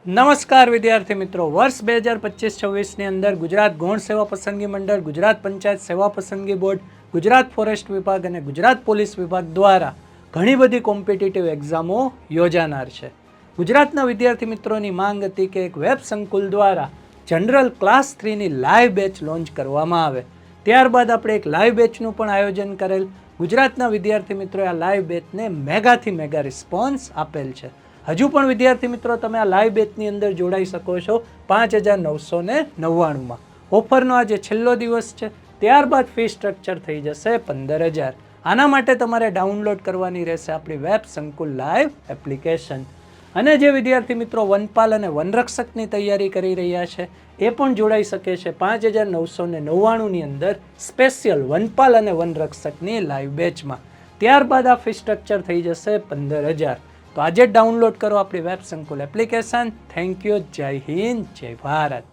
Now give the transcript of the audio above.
નમસ્કાર વિદ્યાર્થી મિત્રો, વર્ષ 2025-26ની અંદર ગુજરાત ગૌણ સેવા પસંદગી મંડળ, ગુજરાત પંચાયત સેવા પસંદગી બોર્ડ, ગુજરાત ફોરેસ્ટ વિભાગ અને ગુજરાત પોલીસ વિભાગ દ્વારા ઘણી બધી કોમ્પિટિટિવ એક્ઝામો યોજાનાર છે. ગુજરાતના વિદ્યાર્થી મિત્રોની માંગ હતી કે એક વેબ સંકુલ દ્વારા જનરલ ક્લાસ 3ની લાઈવ બેચ લોન્ચ કરવામાં આવે. ત્યારબાદ આપણે એક લાઈવ બેચનું પણ આયોજન કરેલ. ગુજરાતના વિદ્યાર્થી મિત્રોએ આ લાઈવ બેચને મેગાથી મેગા રિસ્પોન્સ આપેલ છે. હજુ પણ વિદ્યાર્થી મિત્રો તમે આ લાઈવ બેચની અંદર જોડાઈ શકો છો 5,999માં. ઓફરનો આજે છેલ્લો દિવસ છે. ત્યારબાદ ફી સ્ટ્રક્ચર થઈ જશે 15,000. આના માટે તમારે ડાઉનલોડ કરવાની રહેશે આપણી વેબ સંકુલ લાઈવ એપ્લિકેશન. અને જે વિદ્યાર્થી મિત્રો વનપાલ અને વનરક્ષકની તૈયારી કરી રહ્યા છે એ પણ જોડાઈ શકે છે 5,999ની અંદર સ્પેશિયલ વનપાલ અને વનરક્ષકની લાઈવ બેચમાં. ત્યારબાદ આ ફી સ્ટ્રક્ચર થઈ જશે 15,000. તો આજે ડાઉનલોડ કરો આપણી વેબ સંકુલ એપ્લિકેશન. Thank you. જય હિન્દ, જય ભારત.